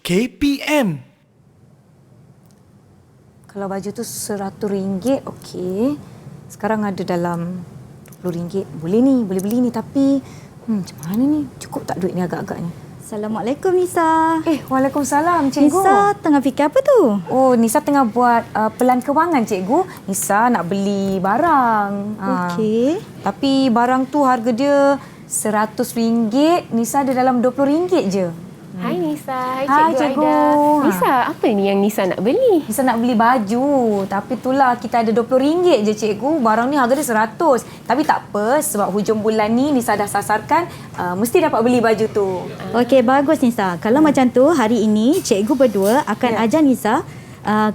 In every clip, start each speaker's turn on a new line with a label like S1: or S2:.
S1: KPM.
S2: Kalau baju tu RM100, okey. Sekarang ada dalam RM20. Boleh ni, boleh beli ni. Tapi macam mana ni? Cukup tak duit ni agak-agak ni?
S3: Assalamualaikum Nisa.
S2: Waalaikumsalam cikgu.
S3: Nisa tengah fikir apa tu?
S2: Oh, Nisa tengah buat pelan kewangan cikgu. Nisa nak beli barang.
S3: Okey.
S2: Tapi barang tu harga dia RM100. Nisa ada dalam RM20 je.
S4: Hai Nisa,
S2: Hai,
S4: Cikgu
S2: cikgu.
S4: Aida. Nisa, apa ni yang Nisa nak beli?
S2: Nisa nak beli baju. Tapi itulah kita ada RM20 je cikgu. Barang ni harga dia RM100. Tapi tak apa sebab hujung bulan ni Nisa dah sasarkan mesti dapat beli baju tu.
S3: Okey, bagus Nisa. Kalau macam tu, hari ini cikgu berdua akan ajar Nisa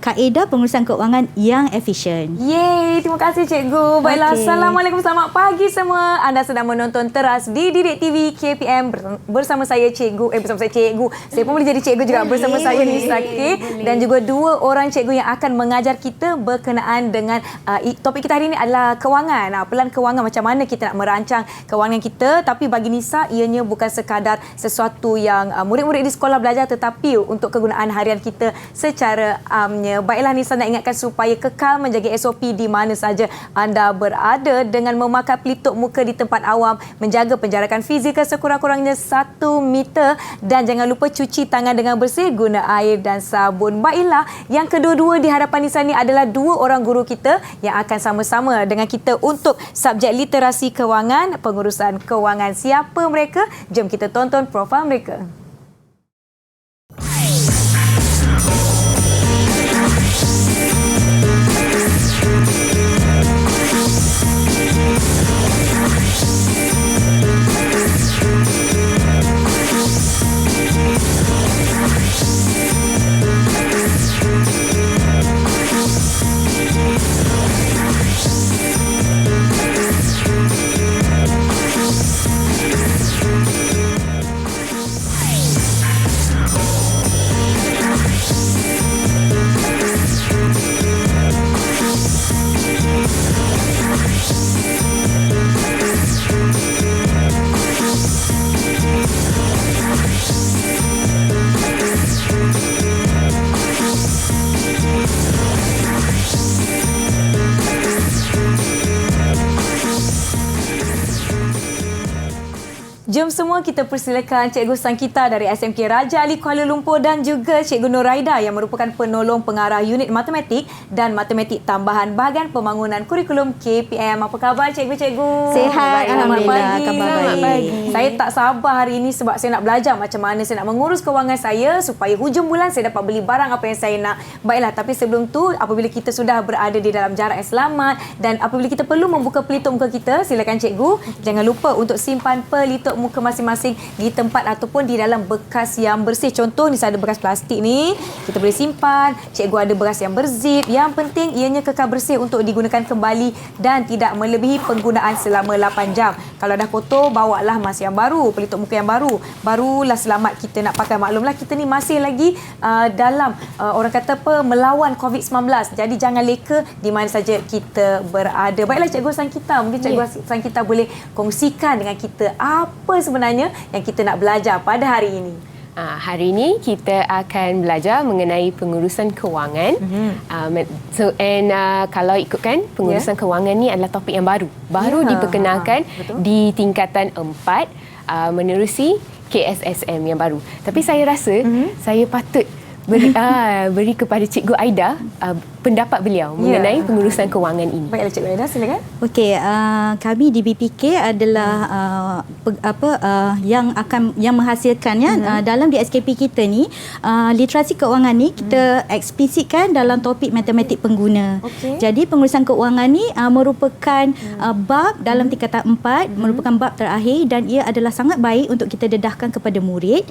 S3: kaedah pengurusan keuangan yang efisien.
S2: Yeay, terima kasih cikgu. Baiklah,
S3: Okey.
S2: Assalamualaikum, selamat pagi semua. Anda sedang menonton teras di Didik TV KPM bersama saya cikgu. Bersama saya cikgu. Saya pun boleh jadi cikgu juga bersama saya Nisa K. Dan juga dua orang cikgu yang akan mengajar kita berkenaan dengan topik kita hari ini adalah kewangan. Pelan kewangan, macam mana kita nak merancang kewangan kita. Tapi bagi Nisa, ianya bukan sekadar sesuatu yang murid-murid di sekolah belajar, tetapi untuk kegunaan harian kita secara baiklah, Nisa nak ingatkan supaya kekal menjaga SOP di mana saja anda berada dengan memakai pelitup muka di tempat awam, menjaga penjarakan fizikal sekurang-kurangnya 1 meter dan jangan lupa cuci tangan dengan bersih guna air dan sabun. Baiklah, yang kedua-dua di hadapan Nisa ni adalah dua orang guru kita yang akan sama-sama dengan kita untuk subjek literasi kewangan, pengurusan kewangan. Siapa mereka? Jom kita tonton profil mereka. Jom semua kita persilakan Cikgu Sangkita dari SMK Raja Ali Kuala Lumpur dan juga Cikgu Noraida yang merupakan penolong pengarah unit matematik dan matematik tambahan bahagian pembangunan kurikulum KPM. Apa khabar cikgu-cikgu?
S3: Sihat, alhamdulillah. Khabar baik.
S2: Saya tak sabar hari ini sebab saya nak belajar macam mana saya nak mengurus kewangan saya supaya hujung bulan saya dapat beli barang apa yang saya nak. Baiklah, tapi sebelum tu apabila kita sudah berada di dalam jarak yang selamat dan apabila kita perlu membuka pelitup muka kita, silakan cikgu jangan lupa untuk simpan pelitup muka masing-masing di tempat ataupun di dalam bekas yang bersih. Contoh, ni saya ada bekas plastik ni, kita boleh simpan. Cikgu ada bekas yang berzip. Yang penting ianya kekal bersih untuk digunakan kembali dan tidak melebihi penggunaan selama 8 jam. Kalau dah kotor, bawalah mas yang baru, pelitup muka yang baru. Barulah selamat kita nak pakai. Maklumlah kita ni masih lagi dalam orang kata apa, melawan COVID-19. Jadi jangan leka di mana saja kita berada. Baiklah Cikgu Sangkita, mungkin Cikgu Sangkita boleh kongsikan dengan kita apa sebenarnya yang kita nak belajar pada hari ini.
S4: Hari ini kita akan belajar mengenai pengurusan kewangan. Kalau ikutkan pengurusan kewangan ni adalah topik yang baru diperkenalkan di tingkatan 4 menerusi KSSM yang baru. Tapi saya rasa saya patut beri kepada Cikgu Aida pendapat beliau mengenai pengurusan kewangan ini.
S2: Baiklah Cikgu Aida, silakan.
S3: Okey, kami di BPK adalah yang menghasilkannya dalam di SKP kita ni, literasi keuangan ni kita eksplisitkan dalam topik matematik pengguna. Jadi pengurusan keuangan ni merupakan bab dalam tingkatan 4, merupakan bab terakhir dan ia adalah sangat baik untuk kita dedahkan kepada murid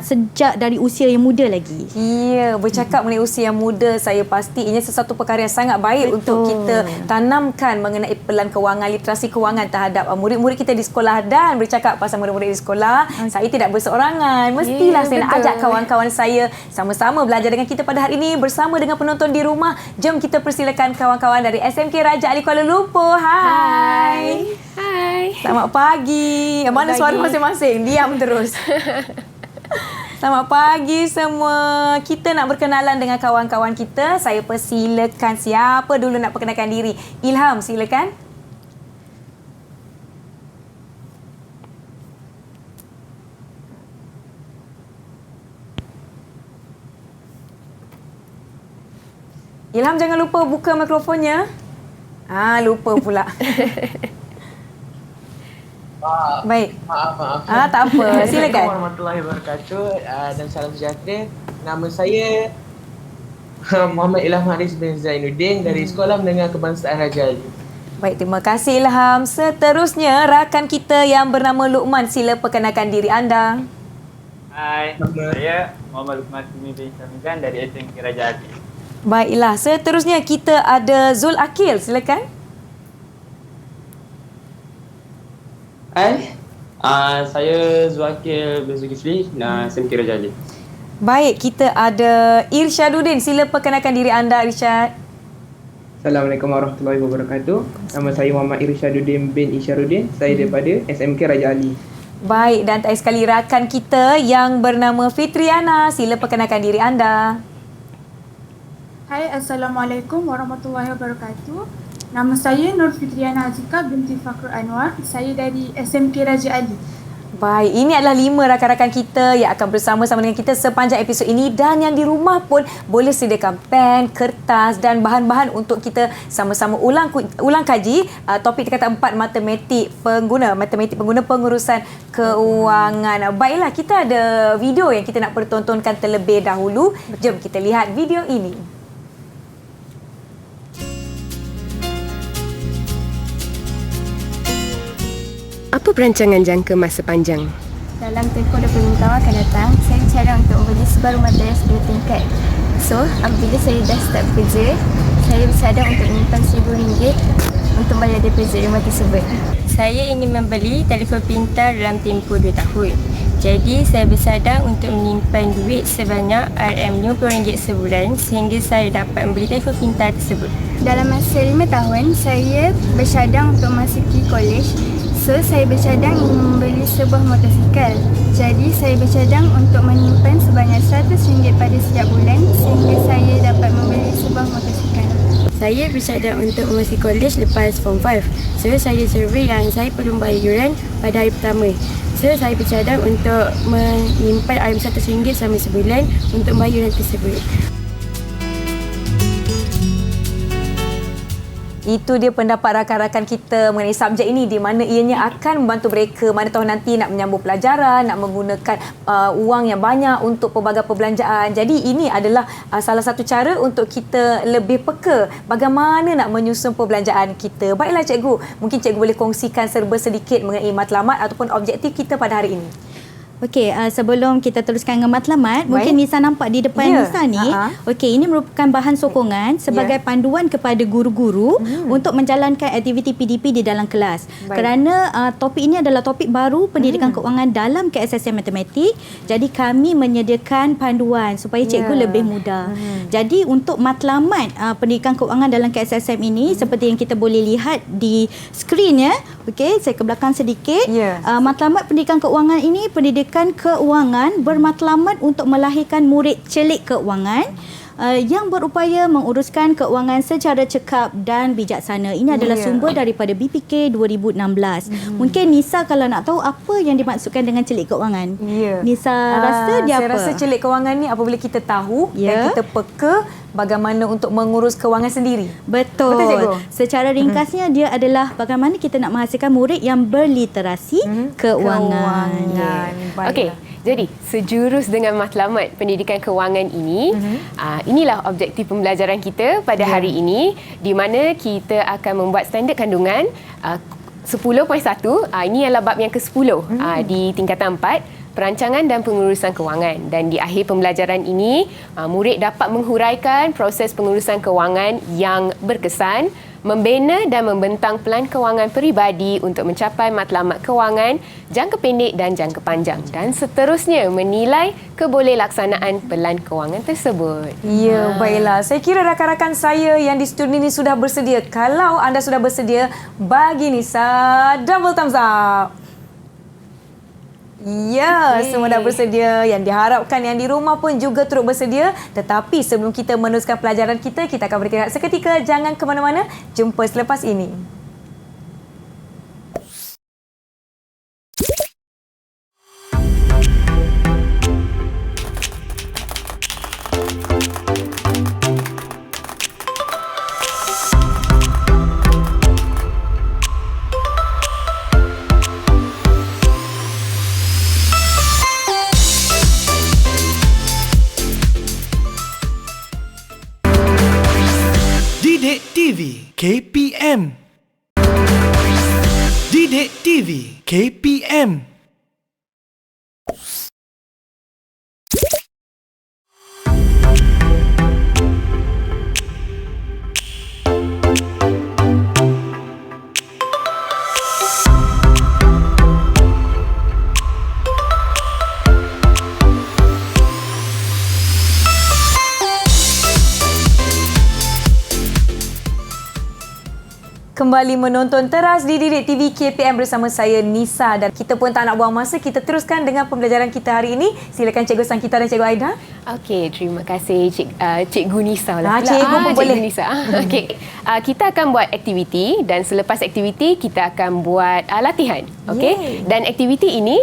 S3: sejak dari usia yang muda lagi.
S2: Ya, bercakap mengenai usia yang muda, saya pasti ini sesuatu perkara yang sangat baik untuk kita tanamkan mengenai pelan kewangan, literasi kewangan terhadap murid-murid kita di sekolah. Dan bercakap pasal murid-murid di sekolah, saya tidak berseorangan. Mestilah saya nak ajak kawan-kawan saya sama-sama belajar dengan kita pada hari ini bersama dengan penonton di rumah. Jom kita persilakan kawan-kawan dari SMK Raja Ali Kuala Lumpur. Hai.
S4: Hai.
S2: Selamat pagi. Mana suara masing-masing? Diam terus. Selamat pagi semua. Kita nak berkenalan dengan kawan-kawan kita. Saya persilakan siapa dulu nak perkenalkan diri. Ilham, silakan. Ilham, jangan lupa buka mikrofonnya. Lupa pula. Baik.
S1: Maaf.
S2: Tak apa. Silakan.
S1: Assalamualaikum warahmatullahi wabarakatuh dan salam sejahtera. Nama saya Muhammad Ilham Haris bin Zainuddin dari Sekolah Menengah Kebangsaan Raja Ali.
S2: Baik, terima kasih Ilham. Seterusnya, rakan kita yang bernama Luqman. Sila perkenalkan diri anda.
S5: Hai, saya Muhammad Luqman bin Samizan dari SMK Raja Ali.
S2: Baiklah, seterusnya kita ada Zul Akil. Silakan.
S5: Hai, saya Zuakil bin Zulkifli, SMK Raja Ali.
S2: Baik, kita ada Irsyaduddin. Sila perkenalkan diri anda, Irsyad.
S6: Assalamualaikum warahmatullahi wabarakatuh. Nama saya Muhammad Irsyaduddin bin Isyaruddin. Saya daripada SMK Raja Ali.
S2: Baik, dan terakhir sekali rakan kita yang bernama Fitriana. Sila perkenalkan diri anda.
S7: Hai, Assalamualaikum warahmatullahi wabarakatuh. Nama saya Nur Fitriana Azika binti Fakrul Anwar. Saya dari SMK Raja Ali.
S2: Baik, ini adalah 5 rakan-rakan kita yang akan bersama-sama dengan kita sepanjang episod ini, dan yang di rumah pun boleh sediakan pen, kertas dan bahan-bahan untuk kita sama-sama ulang kaji topik tingkatan 4 matematik pengguna pengurusan keuangan. Baiklah, kita ada video yang kita nak pertontonkan terlebih dahulu. Jom kita lihat video ini.
S4: Apa perancangan jangka masa panjang?
S8: Dalam tempoh 20 tahun akan datang, saya cara untuk membeli sebarang madrasah 2 tingkat. So, apabila saya dah start bekerja, saya bersadar untuk menyimpan RM1,000 untuk bayar deposit rumah tersebut. Saya ingin membeli telefon pintar dalam tempoh 2 tahun. Jadi, saya bersadar untuk menyimpan duit sebanyak RM50 sebulan sehingga saya dapat membeli telefon pintar tersebut. Dalam masa 5 tahun, saya bersadar untuk masuki kolej. So, saya bercadang ingin membeli sebuah motosikal. Jadi, saya bercadang untuk menyimpan sebanyak RM100 pada setiap bulan sehingga saya dapat membeli sebuah motosikal. Saya bercadang untuk memasuki kolej lepas Form 5. So, saya survey yang saya perlu bayar yuran pada hari pertama. So, saya bercadang untuk menyimpan RM100 selama sebulan untuk bayar yuran tersebut.
S2: Itu dia pendapat rakan-rakan kita mengenai subjek ini, di mana ianya akan membantu mereka mana tahu nanti nak menyambung pelajaran, nak menggunakan wang yang banyak untuk pelbagai perbelanjaan. Jadi ini adalah salah satu cara untuk kita lebih peka bagaimana nak menyusun perbelanjaan kita. Baiklah cikgu, mungkin cikgu boleh kongsikan serba sedikit mengenai matlamat ataupun objektif kita pada hari ini.
S3: Okey, sebelum kita teruskan dengan matlamat, mungkin Nisa nampak di depan Nisa ni. Okey, ini merupakan bahan sokongan sebagai panduan kepada guru-guru untuk menjalankan aktiviti PDP di dalam kelas. Kerana topik ini adalah topik baru pendidikan keuangan dalam KSSM Matematik. Jadi kami menyediakan panduan supaya cikgu lebih mudah. Jadi untuk matlamat pendidikan keuangan dalam KSSM ini, seperti yang kita boleh lihat di skrin ya. Okey, saya ke belakang sedikit. Matlamat pendidikan keuangan ini pendidikan keuangan bermatlamat untuk melahirkan murid celik keuangan yang berupaya menguruskan keuangan secara cekap dan bijaksana. Ini adalah sumber daripada BPK 2016. Mungkin Nisa kalau nak tahu apa yang dimaksudkan dengan celik keuangan. Nisa rasa dia
S2: saya
S3: apa?
S2: rasa celik keuangan ni apabila kita tahu dan kita peka bagaimana untuk mengurus keuangan sendiri.
S3: Betul.
S2: Betul, cikgu?
S3: Secara ringkasnya dia adalah bagaimana kita nak menghasilkan murid yang berliterasi keuangan.
S4: Okey, jadi sejurus dengan matlamat pendidikan keuangan ini, inilah objektif pembelajaran kita pada hari ini, di mana kita akan membuat standard kandungan 10.1. Ini adalah bab yang ke-10 di tingkatan 4. Perancangan dan pengurusan kewangan, dan di akhir pembelajaran ini murid dapat menghuraikan proses pengurusan kewangan yang berkesan, membina dan membentang pelan kewangan peribadi untuk mencapai matlamat kewangan jangka pendek dan jangka panjang, dan seterusnya menilai kebolehlaksanaan pelan kewangan tersebut.
S2: Ya, baiklah. Saya kira rakan-rakan saya yang di studio ini sudah bersedia. Kalau anda sudah bersedia, bagi Nisa double thumbs up. Ya, semua dah bersedia. Yang diharapkan yang di rumah pun juga turut bersedia. Tetapi sebelum kita meneruskan pelajaran kita akan beristirahat seketika. Jangan ke mana-mana. Jumpa selepas ini.
S9: Didik TV KPM. Didik TV KPM.
S2: Kembali menonton teras di Didik TV KPM bersama saya Nisa, dan kita pun tak nak buang masa, kita teruskan dengan pembelajaran kita hari ini. Silakan Cikgu Sangkita dan Cikgu Aida.
S4: Okey, terima kasih Cikgu Nisa lah.
S2: Cikgu pun boleh.
S4: Cikgu Nisa. Okey, kita akan buat aktiviti dan selepas aktiviti kita akan buat latihan. Okey, dan aktiviti ini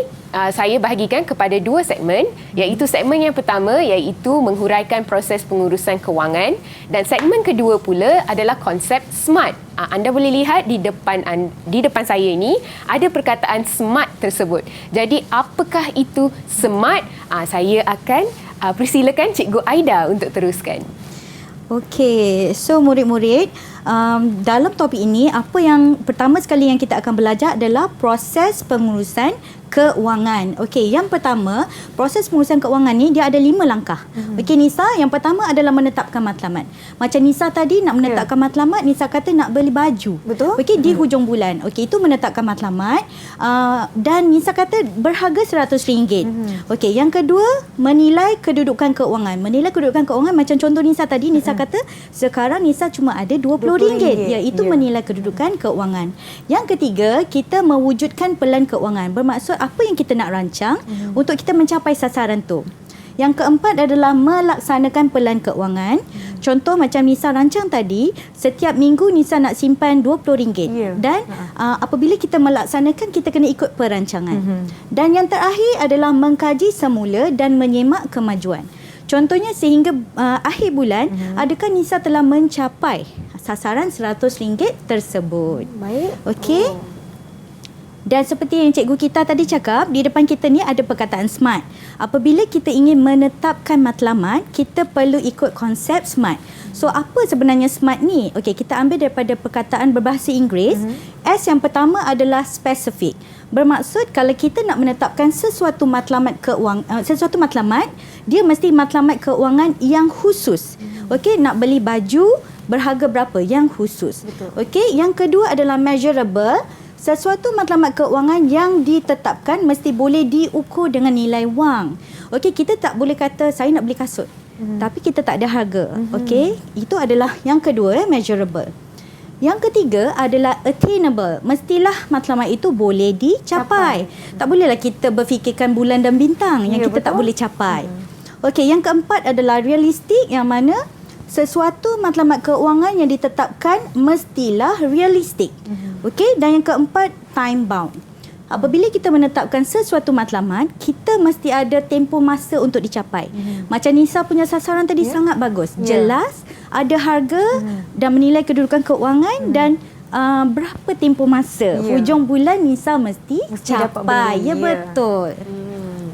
S4: saya bahagikan kepada dua segmen, iaitu segmen yang pertama iaitu menghuraikan proses pengurusan kewangan, dan segmen kedua pula adalah konsep SMART. Anda boleh lihat di depan saya ini ada perkataan SMART tersebut. Jadi apakah itu SMART? Saya akan persilakan Cikgu Aida untuk teruskan.
S3: Okey, so murid-murid, dalam topik ini apa yang pertama sekali yang kita akan belajar adalah proses pengurusan keuangan. Okey, yang pertama, proses pengurusan keuangan ni dia ada 5 langkah. Okey Nisa, yang pertama adalah menetapkan matlamat. Macam Nisa tadi nak menetapkan matlamat, Nisa kata nak beli baju.
S2: Betul.
S3: Okey, di hujung bulan. Okey, itu menetapkan matlamat. Dan Nisa kata berharga RM100. Okey, yang kedua, menilai kedudukan keuangan. Menilai kedudukan keuangan macam contoh Nisa tadi, Nisa kata sekarang Nisa cuma ada RM20, iaitu menilai kedudukan keuangan. Yang ketiga, kita mewujudkan pelan keuangan. Bermaksud apa yang kita nak rancang untuk kita mencapai sasaran tu. Yang keempat adalah melaksanakan pelan keuangan. Contoh macam Nisa rancang tadi, setiap minggu Nisa nak simpan RM20. Dan apabila kita melaksanakan, kita kena ikut perancangan. Dan yang terakhir adalah mengkaji semula dan menyemak kemajuan. Contohnya sehingga akhir bulan, adakah Nisa telah mencapai sasaran RM100 tersebut?
S2: Baik.
S3: Okey. Dan seperti yang cikgu kita tadi cakap, di depan kita ni ada perkataan SMART. Apabila kita ingin menetapkan matlamat, kita perlu ikut konsep SMART. So, apa sebenarnya SMART ni? Okey, kita ambil daripada perkataan berbahasa Inggeris. S yang pertama adalah specific. Bermaksud kalau kita nak menetapkan sesuatu matlamat dia mesti matlamat keuangan yang khusus. Okey, nak beli baju berharga berapa yang khusus. Okey, yang kedua adalah measurable. Sesuatu matlamat keuangan yang ditetapkan mesti boleh diukur dengan nilai wang. Okey, kita tak boleh kata saya nak beli kasut. Tapi kita tak ada harga. Okey, itu adalah yang kedua, measurable. Yang ketiga adalah attainable. Mestilah matlamat itu boleh dicapai. Tak bolehlah kita berfikirkan bulan dan bintang yang kita tak boleh capai. Okey, yang keempat adalah realistik, yang mana sesuatu matlamat keuangan yang ditetapkan mestilah realistik. Okey, dan yang keempat, time bound. Apabila kita menetapkan sesuatu matlamat, kita mesti ada tempoh masa untuk dicapai. Macam Nisa punya sasaran tadi sangat bagus. Jelas, ada harga dan menilai kedudukan keuangan dan berapa tempoh masa. Hujung bulan Nisa mesti capai. Ya, betul.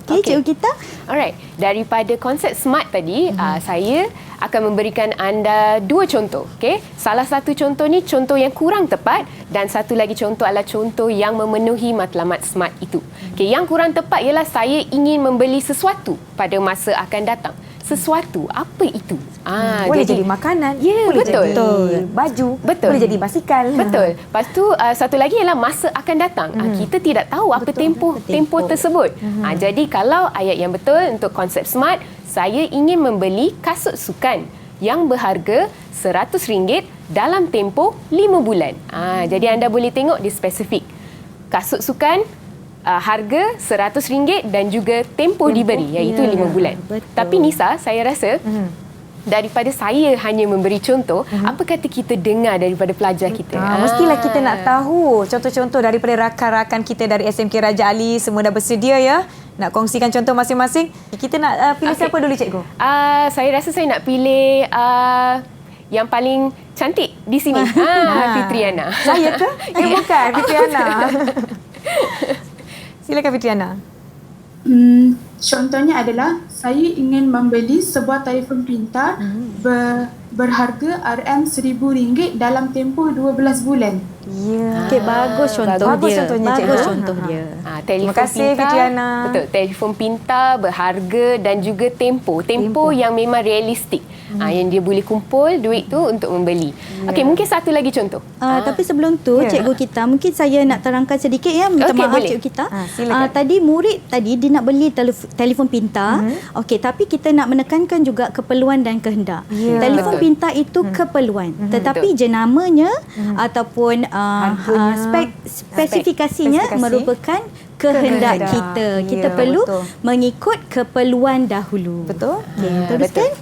S3: Okey, cikgu kita.
S4: Alright, daripada konsep SMART tadi, saya akan memberikan anda dua contoh. Okay? Salah satu contoh ni contoh yang kurang tepat dan satu lagi contoh adalah contoh yang memenuhi matlamat SMART itu. Okay, yang kurang tepat ialah saya ingin membeli sesuatu pada masa akan datang. Sesuatu, apa itu?
S2: Boleh jadi makanan, boleh
S4: betul.
S2: jadi baju,
S4: betul.
S2: boleh jadi basikal.
S4: Betul. Lepas tu satu lagi ialah masa akan datang. Kita tidak tahu apa tempoh tersebut. Jadi kalau ayat yang betul untuk konsep SMART, saya ingin membeli kasut sukan yang berharga RM100 dalam tempoh 5 bulan. Jadi anda boleh tengok dia spesifik. Kasut sukan harga RM100 dan juga tempoh diberi iaitu 5 bulan.
S3: Betul.
S4: Tapi Nisa, saya rasa daripada saya hanya memberi contoh, apa kata kita dengar daripada pelajar kita?
S2: Mestilah kita nak tahu contoh-contoh daripada rakan-rakan kita dari SMK Raja Ali. Semua dah bersedia ya nak kongsikan contoh masing-masing. Kita nak pilih siapa dulu, cikgu?
S4: Saya rasa saya nak pilih yang paling cantik di sini. Fitriana.
S2: Saya ke? Bukan, Fitriana. Silakan Fitriana.
S7: Contohnya adalah saya ingin membeli sebuah telefon pintar berharga RM1,000 dalam tempoh 12 bulan.
S2: Ya.
S3: Okey, bagus contoh
S2: Bagus
S3: dia.
S2: contohnya,
S3: Bagus
S2: cikgu.
S3: contoh dia.
S4: Telefon
S2: Terima kasih,
S4: pintar,
S2: Fitriana.
S4: Betul, telefon pintar, berharga dan juga tempoh yang memang realistik. Yang dia boleh kumpul duit tu untuk membeli. Okey, mungkin satu lagi contoh.
S3: Tapi sebelum tu, cikgu kita, mungkin saya nak terangkan sedikit ya. Minta
S4: Okey,
S3: maaf
S4: boleh.
S3: cikgu kita.
S2: Silakan.
S3: Tadi murid dia nak beli telefon pintar. Okey, tapi kita nak menekankan juga keperluan dan kehendak. Telefon
S4: Betul.
S3: pintar itu keperluan. Tetapi jenamanya ataupun spesifikasinya
S2: Spesifikasi.
S3: merupakan kehendak kita. Kita
S2: Ya,
S3: perlu
S2: betul.
S3: mengikut keperluan dahulu.
S2: Betul?
S3: Teruskan.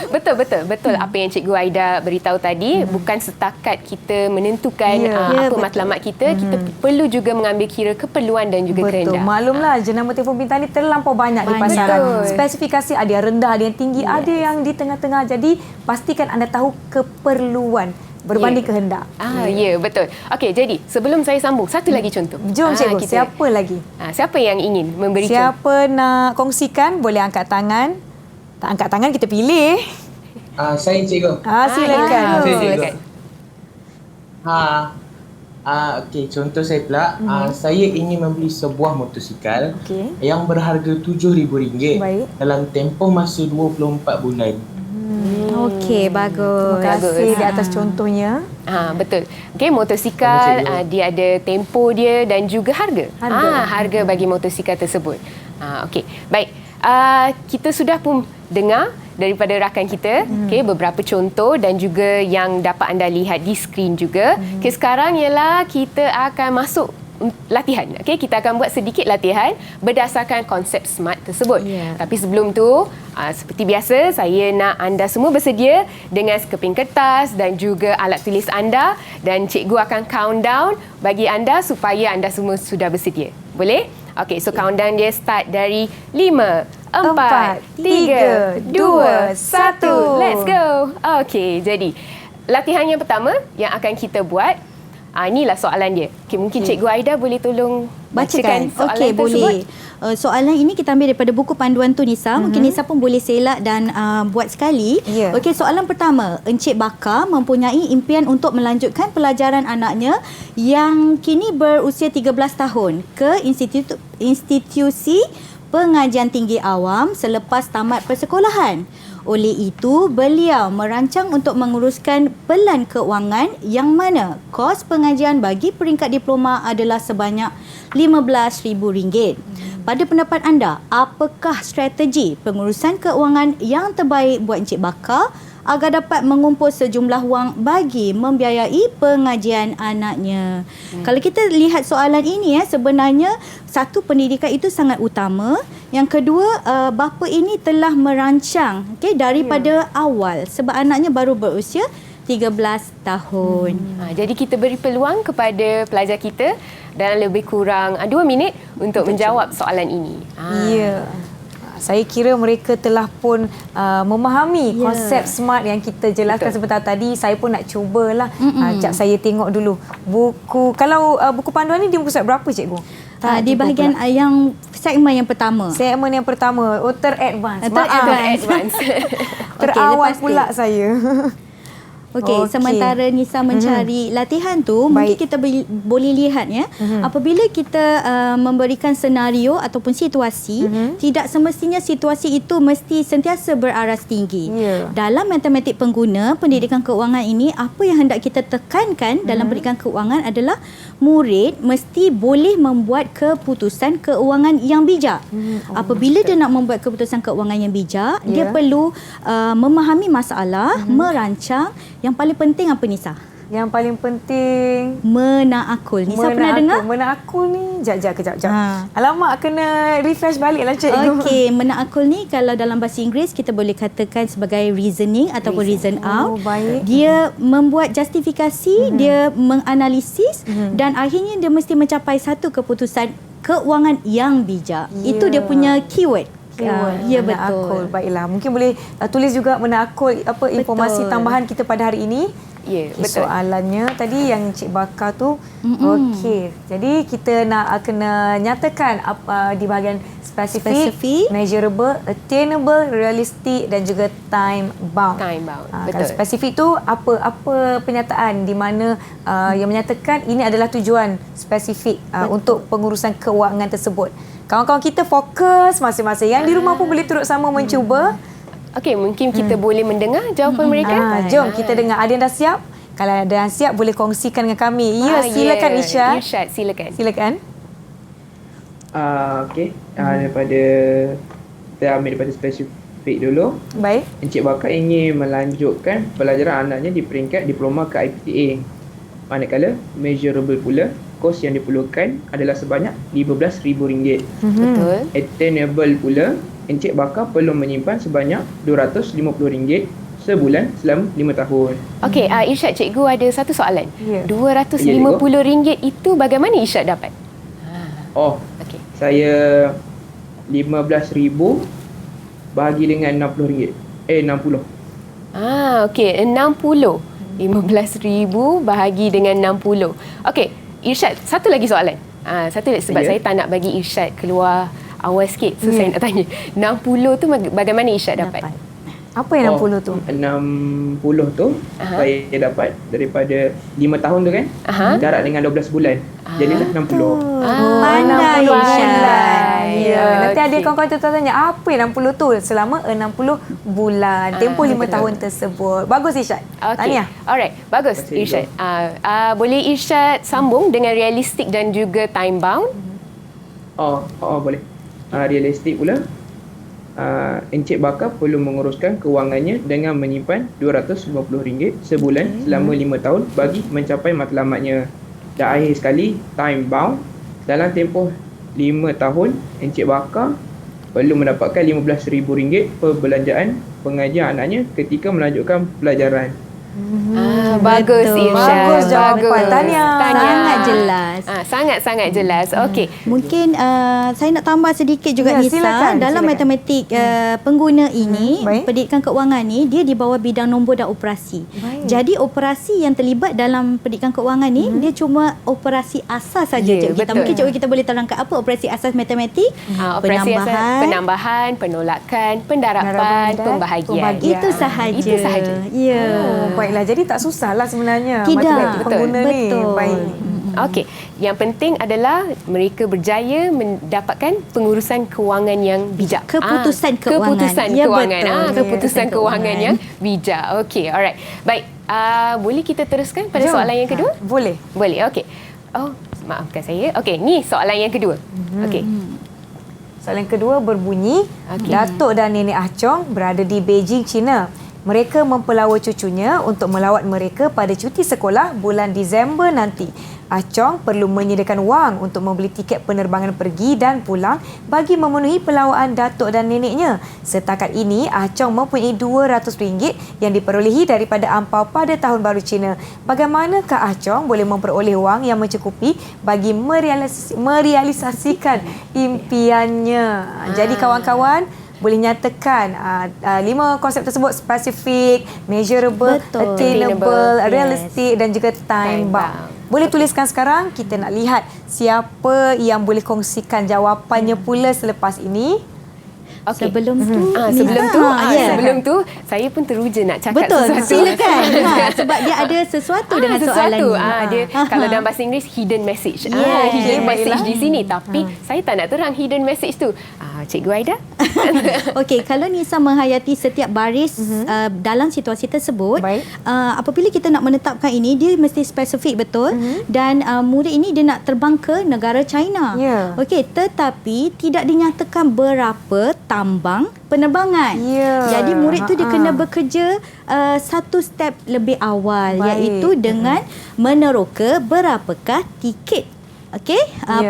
S4: Betul. Apa yang Cikgu Aida beritahu tadi, bukan setakat kita menentukan
S3: Ya,
S4: apa
S3: betul.
S4: matlamat kita, kita perlu juga mengambil kira keperluan dan juga
S2: Betul.
S4: kehendak.
S2: Maklumlah jenama telefon pintar ni terlampau banyak di
S3: Banyak.
S2: pasaran.
S4: Betul.
S2: Spesifikasi ada yang rendah, ada yang tinggi, ada yang di tengah-tengah. Jadi pastikan anda tahu keperluan berbanding kehendak.
S4: Ya, betul. Okey, jadi sebelum saya sambung, satu lagi contoh.
S2: Jom cikgu, siapa lagi?
S4: Siapa yang ingin memberi contoh?
S2: Siapa nak kongsikan boleh angkat tangan. Tak angkat tangan kita pilih.
S1: Saya cikgu.
S2: Silakan.
S1: Saya cikgu.
S4: Silakan.
S1: Okey, contoh saya pula. Saya ingin membeli sebuah motosikal
S2: Okey.
S1: yang berharga RM7,000
S2: Baik.
S1: dalam tempoh masa 24 bulan.
S3: Okey, bagus.
S2: Terima kasih di atas contohnya.
S4: Betul. Okey, motosikal dia ada tempoh dia dan juga harga. Harga bagi motosikal tersebut. Okey, baik. Kita sudah pun dengar daripada rakan kita, okey, beberapa contoh dan juga yang dapat anda lihat di skrin juga. Okey, sekarang ialah kita akan masuk latihan. Okey, kita akan buat sedikit latihan berdasarkan konsep SMART tersebut. Tapi sebelum tu, seperti biasa, saya nak anda semua bersedia dengan sekeping kertas dan juga alat tulis anda, dan cikgu akan countdown bagi anda supaya anda semua sudah bersedia. Boleh? Okey, so countdown dia start dari 5, 4, 3, 2, 1. Let's go. Okey, jadi latihan yang pertama yang akan kita buat, inilah soalan dia. Okay, mungkin Cikgu Aida boleh tolong bacakan soalan
S3: Okey,
S4: tersebut.
S3: boleh. Soalan ini kita ambil daripada buku panduan tu, Nisa. Mungkin Nisa pun boleh selak dan buat sekali.
S2: Ya.
S3: Okey, soalan pertama. Encik Baka mempunyai impian untuk melanjutkan pelajaran anaknya yang kini berusia 13 tahun ke institusi pengajian tinggi awam selepas tamat persekolahan. Oleh itu, beliau merancang untuk menguruskan pelan keuangan yang mana kos pengajian bagi peringkat diploma adalah sebanyak RM15,000. Pada pendapat anda, apakah strategi pengurusan keuangan yang terbaik buat Encik Baka agar dapat mengumpul sejumlah wang bagi membiayai pengajian anaknya? Kalau kita lihat soalan ini, sebenarnya satu, pendidikan itu sangat utama. Yang kedua, bapa ini telah merancang daripada awal sebab anaknya baru berusia 13 tahun.
S4: Jadi kita beri peluang kepada pelajar kita dalam lebih kurang 2 minit untuk menjawab soalan ini.
S2: Ya. Saya kira mereka telah pun memahami konsep SMART yang kita jelaskan sebentar tadi. Saya pun nak cubalah. Sekejap saya tengok dulu. Buku, kalau buku panduan ni di muka surat berapa, cikgu?
S3: Di bahagian yang segmen yang pertama.
S2: Segmen yang pertama. Teradvance.
S4: Advance.
S2: Terawal
S3: lepas tu.
S2: pula saya.
S3: Okey, sementara Nisa mencari latihan tu, mungkin kita boleh lihat apabila kita memberikan senario ataupun situasi, tidak semestinya situasi itu mesti sentiasa beraras tinggi. Dalam matematik pengguna, pendidikan keuangan ini, apa yang hendak kita tekankan dalam pendidikan keuangan adalah murid mesti boleh membuat keputusan keuangan yang bijak. Apabila dia nak membuat keputusan keuangan yang bijak, dia perlu memahami masalah, merancang. Yang paling penting apa, Nisa?
S2: Yang paling penting
S3: Menaakul. Nisa pernah dengar?
S2: Menaakul ni. Kejap.
S3: Ha.
S2: Alamak, kena refresh balik lah cikgu.
S3: Okey, menaakul ni kalau dalam bahasa Inggeris kita boleh katakan sebagai reasoning ataupun reason out.
S2: Baik.
S3: Dia membuat justifikasi, dia menganalisis dan akhirnya dia mesti mencapai satu keputusan keuangan yang bijak. Itu dia punya keyword. Ya, betul.
S2: Baiklah, mungkin boleh tulis juga menaakul informasi tambahan kita pada hari ini.
S4: Ya, betul.
S2: Soalannya tadi yang Cik Bakar tu. Okey. Jadi kita nak kena nyatakan di bahagian spesifik, measurable, attainable, realistic dan juga time bound. Kalau spesifik tu apa penyataan di mana yang menyatakan ini adalah tujuan spesifik untuk pengurusan keuangan tersebut. Kawan-kawan kita fokus masing-masing. Yang di rumah pun boleh turut sama mencuba.
S4: Okey, mungkin kita boleh mendengar jawapan mereka.
S2: Jom kita dengar. Ada yang dah siap? Kalau ada yang siap, boleh kongsikan dengan kami. Ya, silakan Irsyad.
S4: Irsyad,
S2: silakan.
S6: Okey, daripada kita ambil daripada spesifik dulu.
S2: Baik.
S6: Encik Bakar ingin melanjutkan pelajaran anaknya di peringkat diploma ke IPTA. Manakala measurable pula, kos yang diperlukan adalah sebanyak RM15,000.
S4: Betul.
S6: Attainable pula, Encik Bakar perlu menyimpan sebanyak RM250 sebulan selama 5 tahun.
S4: Okey, Irsyad, cikgu ada satu soalan.
S2: Ya.
S4: RM250 itu bagaimana Irsyad dapat?
S6: Okey. Saya RM15,000 bahagi dengan RM60. 60.
S4: Okey, 60. RM15,000 bahagi dengan 60. Okey, Irsyad, satu lagi soalan. Sebab saya tak nak bagi Irsyad keluar awal sikit. So saya nak tanya, 60 tu bagaimana Irsyad dapat?
S2: Apa yang 60 tu?
S6: 60 tu saya dapat daripada 5 tahun tu kan. Jarak dengan 12 bulan. Jadilah 60.
S3: Pandai Irsyad.
S2: Ya. Nanti ada kawan-kawan tu tanya, apa yang 60 tu? Selama 60 bulan. Tempoh 5 tahun tersebut. Bagus Irsyad. Tahniah.
S4: Alright, bagus Irsyad. Boleh Irsyad sambung dengan realistik dan juga time bound?
S6: Boleh. Realistik pula. Encik Bakar perlu menguruskan kewangannya dengan menyimpan RM250 sebulan selama 5 tahun bagi mencapai matlamatnya. Dan akhir sekali, time bound. Dalam tempoh 5 tahun, Encik Bakar perlu mendapatkan RM15,000 perbelanjaan pengajian anaknya ketika melanjutkan pelajaran.
S4: Bagus Irsyad.
S2: Bagus jawapan. Tahniah.
S3: Sangat jelas.
S4: Sangat-sangat jelas. Okey.
S3: Mungkin saya nak tambah sedikit juga Nisa. Dalam matematik pengguna ini, pendidikan keuangan ni dia di bawah bidang nombor dan operasi. Jadi operasi yang terlibat dalam pendidikan keuangan ni dia cuma operasi asas saja. Mungkin cikgu kita boleh terangkan apa operasi asas matematik?
S4: Operasi penambahan, penolakan, pendarapan, pembahagian.
S3: Itu sahaja. Ya.
S2: Baiklah, jadi tak susahlah sebenarnya
S3: matematik
S2: pengguna ni. Baik.
S4: Okey, yang penting adalah mereka berjaya mendapatkan pengurusan kewangan yang bijak.
S3: Keputusan keuangan.
S4: Keputusan keuangan yang bijak. Okey, alright. Baik, boleh kita teruskan pada soalan yang kedua?
S2: Boleh.
S4: Okey. Maafkan saya. Okey, ni soalan yang kedua. Okey.
S2: Soalan kedua berbunyi, Datuk dan Nenek Ah Chong berada di Beijing, China. Mereka mempelawa cucunya untuk melawat mereka pada cuti sekolah bulan Disember nanti. Ah Chong perlu menyediakan wang untuk membeli tiket penerbangan pergi dan pulang bagi memenuhi pelawaan datuk dan neneknya. Setakat ini, Ah Chong mempunyai RM200 yang diperolehi daripada ampau pada Tahun Baru Cina. Bagaimanakah Ah Chong boleh memperoleh wang yang mencukupi bagi merealisasikan impiannya? Jadi kawan-kawan, boleh nyatakan 5 konsep tersebut: spesifik, measurable, attainable, realistic dan juga time bound. Boleh tuliskan sekarang. Kita nak lihat siapa yang boleh kongsikan jawapannya pula selepas ini.
S4: Okay.
S3: Sebelum
S4: tu saya pun teruja nak cakap sesuatu.
S3: Silakan. Sebab dia ada sesuatu dengan soalan ni.
S4: Dia kalau dalam bahasa Inggeris hidden message. Hidden message di sini, tapi saya tak nak terang hidden message tu. Cikgu Aida?
S3: Okey, kalau Nisa menghayati setiap baris dalam situasi tersebut, apabila kita nak menetapkan ini, dia mesti spesifik betul dan murid ini dia nak terbang ke negara China. Okey, tetapi tidak dinyatakan berapa tambang penerbangan. Jadi murid tu dia kena bekerja satu step lebih awal, iaitu dengan meneroka berapakah tiket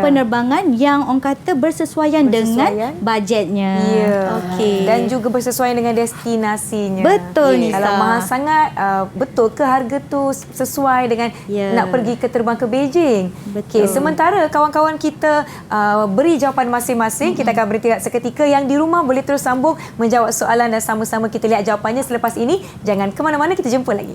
S3: penerbangan yang orang kata bersesuaian dengan bajetnya. Okey.
S2: Dan juga bersesuaian dengan destinasinya.
S3: Betul, Nisa.
S2: Kalau mahal sangat, betul ke harga tu sesuai dengan nak pergi ke terbang ke Beijing? Okey, sementara kawan-kawan kita beri jawapan masing-masing, kita akan berhenti seketika. Yang di rumah boleh terus sambung menjawab soalan dan sama-sama kita lihat jawapannya selepas ini. Jangan ke mana-mana, kita jumpa lagi.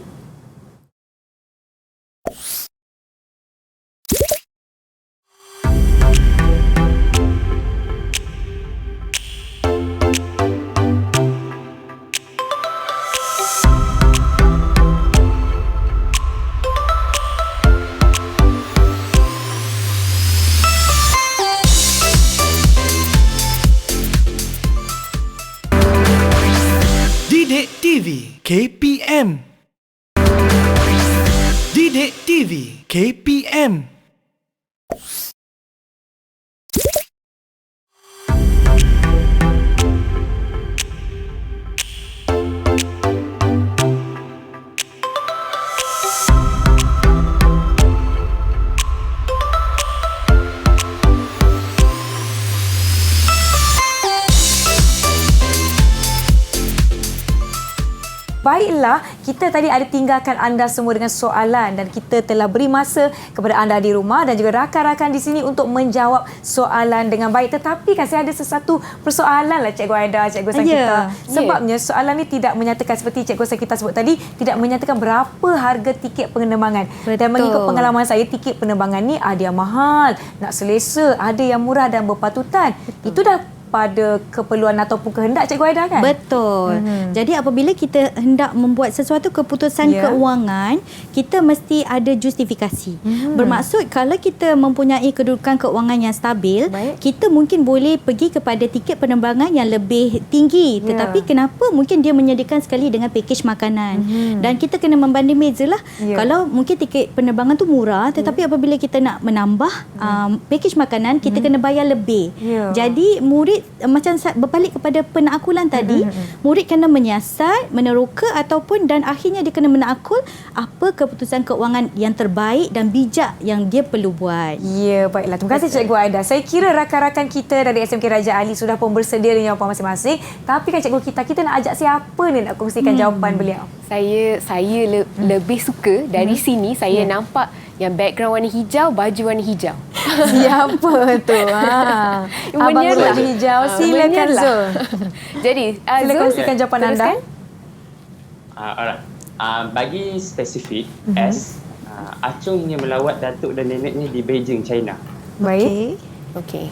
S9: Didik TV KPM. Didik TV KPM.
S2: Baiklah, kita tadi ada tinggalkan anda semua dengan soalan dan kita telah beri masa kepada anda di rumah dan juga rakan-rakan di sini untuk menjawab soalan dengan baik. Tetapi kan saya ada sesuatu persoalan lah Cikgu Aida, Cikgu Sakita. Sebabnya soalan ni tidak menyatakan seperti Cikgu Sakita sebut tadi, tidak menyatakan berapa harga tiket penerbangan. Dan mengikut pengalaman saya, tiket penerbangan ni ada yang mahal, nak selesa, ada yang murah dan berpatutan. Itu dah pada keperluan ataupun kehendak Cikgu Aida kan?
S3: Betul. Jadi apabila kita hendak membuat sesuatu keputusan keuangan, kita mesti ada justifikasi. Bermaksud kalau kita mempunyai kedudukan keuangan yang stabil, kita mungkin boleh pergi kepada tiket penerbangan yang lebih tinggi. Tetapi kenapa mungkin dia menyediakan sekali dengan pakej makanan. Dan kita kena membanding bezalah. Kalau mungkin tiket penerbangan tu murah, tetapi apabila kita nak menambah pakej makanan, kita kena bayar lebih. Jadi murid macam berbalik kepada penaakulan tadi, murid kena menyiasat, meneroka ataupun dan akhirnya dia kena menakul apa keputusan keuangan yang terbaik dan bijak yang dia perlu buat.
S2: Ya, baiklah. Terima kasih Cikgu Aida. Saya kira rakan-rakan kita dari SMK Raja Ali sudah pun bersedia dengan jawapan masing-masing. Tapi kan Cikgu kita nak ajak siapa ni nak kongsikan jawapan beliau?
S4: Saya lebih suka dari sini saya nampak yang background warna hijau, baju warna hijau.
S2: Siapa tu? Abang warna hijau. Silakan Zul.
S4: Jadi,
S2: Zul, kongsikan jawapan anda.
S5: Alright. Bagi spesifik, Acung ingin melawat datuk dan neneknya di Beijing, China.
S2: Baik.
S4: Okey.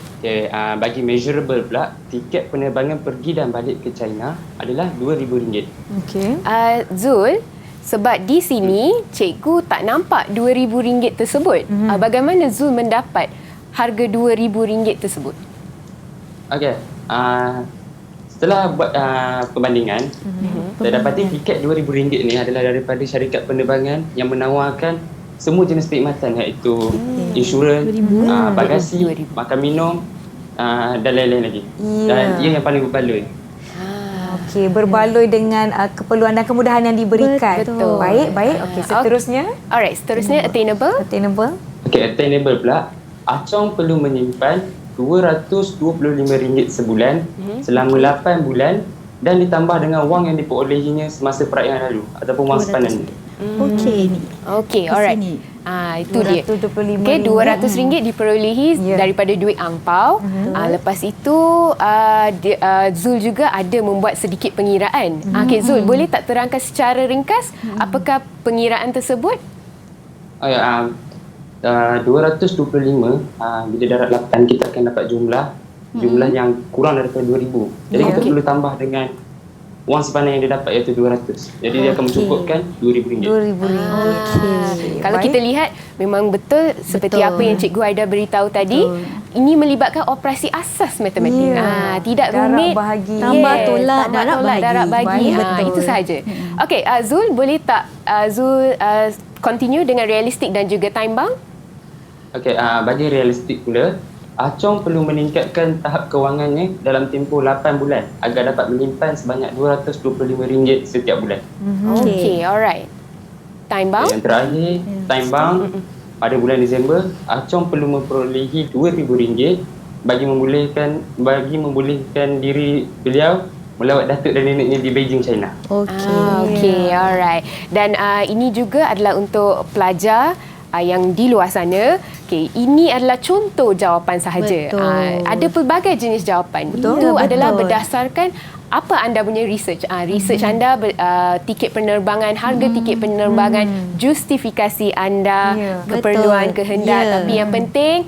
S5: Bagi measurable pula, tiket penerbangan pergi dan balik ke China adalah RM2,000.
S2: Okey.
S4: Zul, sebab di sini cikgu tak nampak RM2,000 tersebut. Bagaimana Zul mendapat harga RM2,000 tersebut?
S5: Okey. Setelah buat perbandingan, saya dapati tiket RM2,000 ni adalah daripada syarikat penerbangan yang menawarkan semua jenis perkhidmatan iaitu insurans, bagasi, makan minum dan lain-lain lagi. Dan ia yang paling berbaloi.
S2: Okey, berbaloi dengan keperluan dan kemudahan yang diberikan.
S4: Betul.
S2: Baik. Okey, seterusnya.
S4: Alright, seterusnya attainable.
S5: Okey, attainable pula. Acong perlu menyimpan RM225 sebulan selama 8 bulan dan ditambah dengan wang yang diperolehinya semasa perayaan lalu ataupun wang simpanan.
S4: Okey, alright. Itu dia. Okey, RM200 diperolehi daripada duit angpau. Lepas itu Zul juga ada membuat sedikit pengiraan. Okey, Zul, boleh tak terangkan secara ringkas apakah pengiraan tersebut?
S5: 225 bila darat 8 kita akan dapat jumlah yang kurang daripada 2,000. Jadi kita perlu tambah dengan wang simpanan yang dia dapat iaitu 200. Jadi dia akan mencukupkan RM2,000.
S4: Kalau kita lihat memang betul seperti apa yang Cikgu Aida beritahu tadi, ini melibatkan operasi asas matematik. Tidak
S2: Darab
S4: rumit.
S2: bahagi.
S3: Tambah, tolak, darab bahagi.
S4: bahagi.
S3: Betul.
S4: Itu sahaja. Okey, Zul boleh tak Zul continue dengan realistik dan juga time bound?
S5: Okey, bagi realistik pula, Chong perlu meningkatkan tahap kewangannya dalam tempoh 8 bulan agar dapat menyimpan sebanyak RM225 setiap bulan.
S4: Okey, alright. Time bound?
S5: Yang terakhir, time bound. Pada bulan Disember, Chong perlu memperolehi RM2,000 bagi membolehkan diri beliau melawat datuk dan neneknya di Beijing, China.
S4: Okey, alright. Dan ini juga adalah untuk pelajar yang di luar sana. Okey, ini adalah contoh jawapan sahaja. Ada pelbagai jenis jawapan. Itu adalah berdasarkan apa anda punya research. Research anda, tiket penerbangan, harga tiket penerbangan, justifikasi anda, keperluan, kehendak. Tapi yang penting,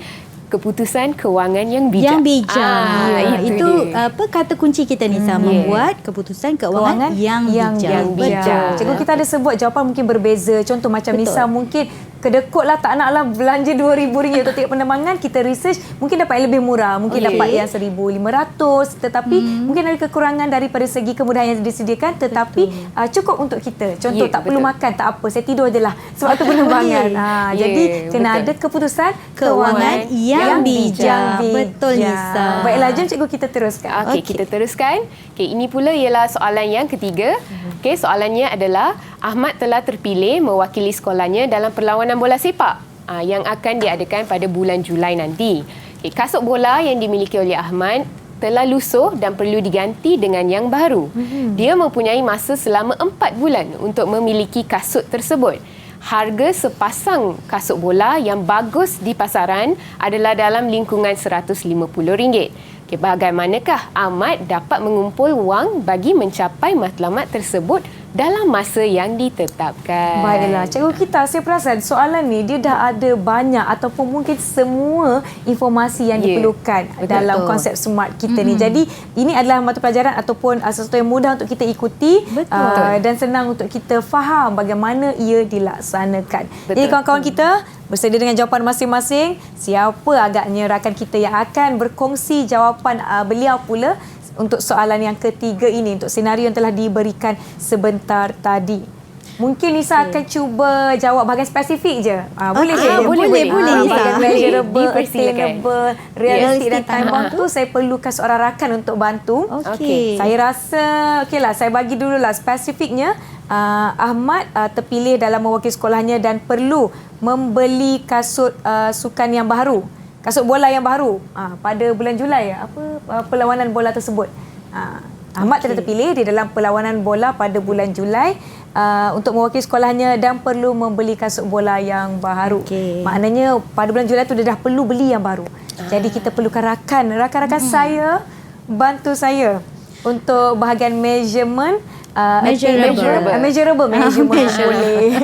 S4: keputusan kewangan yang bijak.
S3: Yang bijak. Itu
S4: dia.
S3: apa kata kunci kita Nisa, membuat keputusan keuangan yang bijak.
S2: Cikgu kita ada sebut jawapan mungkin berbeza. Contoh macam Nisa mungkin kedekut lah, tak naklah belanja RM2,000 untuk tiket penerbangan. Kita research mungkin dapat yang lebih murah, mungkin dapat yang RM1,500, tetapi mungkin ada kekurangan daripada segi kemudahan yang disediakan, tetapi cukup untuk kita. Contoh tak perlu makan, tak apa, saya tidur je lah sebab tu penerbangan. Jadi kena ada keputusan keuangan yang bijak.
S3: Betul Nisa.
S2: Baiklah, jom cikgu kita teruskan.
S4: Okey, kita teruskan. Okey, ini pula ialah soalan yang ketiga. Okey, soalannya adalah Ahmad telah terpilih mewakili sekolahnya dalam perlawanan bola sepak yang akan diadakan pada bulan Julai nanti. Okey, kasut bola yang dimiliki oleh Ahmad telah lusuh dan perlu diganti dengan yang baru. Dia mempunyai masa selama 4 bulan untuk memiliki kasut tersebut. Harga sepasang kasut bola yang bagus di pasaran adalah dalam lingkungan RM150. Okay, bagaimanakah Ahmad dapat mengumpul wang bagi mencapai matlamat tersebut dalam masa yang ditetapkan?
S2: Baiklah, cikgu kita, saya perasan soalan ni dia dah ada banyak ataupun mungkin semua informasi yang diperlukan dalam konsep SMART kita ni. Jadi ini adalah mata pelajaran ataupun sesuatu yang mudah untuk kita ikuti dan senang untuk kita faham bagaimana ia dilaksanakan. Jadi kawan-kawan kita bersedia dengan jawapan masing-masing. Siapa agaknya rakan kita yang akan berkongsi jawapan beliau pula untuk soalan yang ketiga ini, untuk senario yang telah diberikan sebentar tadi. Mungkin Nisa akan cuba jawab bahagian spesifik je. Boleh je?
S3: Boleh Nisa.
S2: Bahagian measurable, attainable, realistic dan time bound tu saya perlukan seorang rakan untuk bantu.
S3: Okey.
S2: Saya rasa, okeylah, saya bagi dululah spesifiknya. Ahmad terpilih dalam mewakili sekolahnya dan perlu membeli kasut sukan yang baru. Kasut bola yang baru pada bulan Julai perlawanan bola tersebut. Ahmad telah terpilih di dalam perlawanan bola pada bulan Julai untuk mewakili sekolahnya dan perlu membeli kasut bola yang baru. Maknanya pada bulan Julai tu dia dah perlu beli yang baru. Jadi kita perlukan rakan-rakan saya bantu saya untuk bahagian measurement. Measurable management boleh.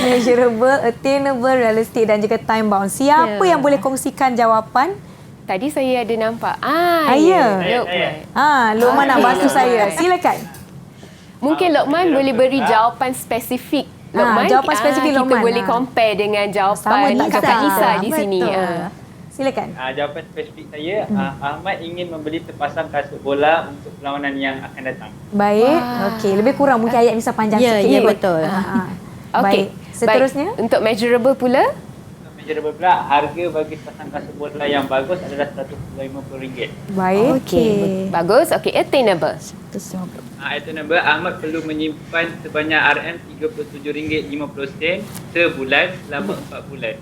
S2: Measurable, attainable, realistic dan juga time bound. Siapa yang boleh kongsikan jawapan?
S4: Tadi saya ada nampak.
S2: Luqman nak bantu saya. Silakan.
S4: Mungkin Luqman boleh beri jawapan spesifik. Luqman,
S2: jawapan spesifik Luqman.
S4: Kita boleh compare dengan jawapan Kakak Nisa di sini.
S2: Silakan.
S10: Jawapan spesifik saya, Ahmad ingin membeli sepasang kasut bola untuk perlawanan yang akan datang.
S2: Baik. Okey, lebih kurang mungkin ayat Nisa panjang sikit.
S3: Ya, betul.
S4: Okey.
S2: Seterusnya.
S4: Untuk measurable pula?
S10: Untuk measurable pula, harga bagi sepasang kasut bola yang bagus adalah RM150.
S2: Baik.
S3: Okey.
S4: Bagus. Okey, attainable.
S10: Attainable, Ahmad perlu menyimpan sebanyak RM37.50 sebulan selama 4 bulan.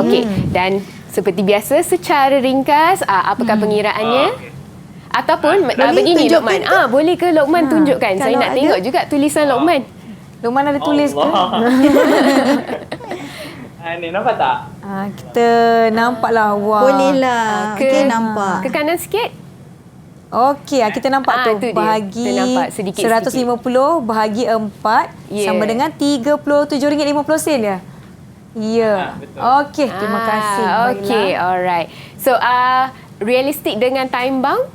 S4: Okey. Dan seperti biasa, secara ringkas, apakah pengiraannya? Ataupun begini Luqman. Boleh ke Luqman tunjukkan? Saya nak tengok juga tulisan Luqman.
S2: Luqman ada tulis ke?
S10: Ni nampak tak?
S2: Kita nampaklah.
S3: Bolehlah. Okey, nampak.
S4: Ke kanan sikit.
S2: Okey, kita nampak tu.
S4: Tu dia.
S2: Bahagi
S4: Kita nampak sedikit
S2: 150 bahagi 4 sama dengan RM37.50 ya. Ya. Okey, terima kasih.
S4: Okey, alright. So, realistic dengan time bound?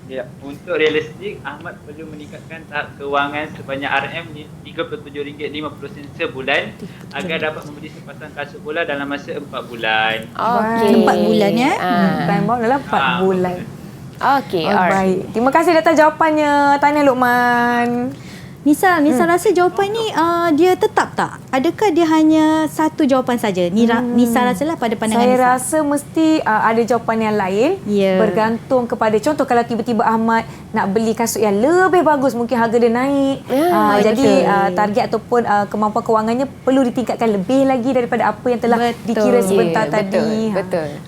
S10: Ya, untuk realistik, Ahmad perlu meningkatkan tahap kewangan sebanyak RM37.50 sebulan agar dapat membeli sepasang kasut bola dalam masa 4 bulan.
S4: Okey.
S3: 4 bulan ya.
S2: Time bound dalam 4 bulan.
S4: Okey,
S2: Alright.
S4: alright.
S2: Terima kasih atas jawapannya. Tahniah Luqman.
S3: Nisa rasa jawapan ni dia tetap tak? Adakah dia hanya satu jawapan saja? Nisa rasalah pada pandangan
S2: Saya
S3: Nisa.
S2: rasa mesti ada jawapan yang lain.
S3: Ya.
S2: Bergantung kepada, contoh kalau tiba-tiba Ahmad nak beli kasut yang lebih bagus, mungkin harga dia naik. Jadi target ataupun kemampuan kewangannya perlu ditingkatkan lebih lagi daripada apa yang telah dikira sebentar tadi.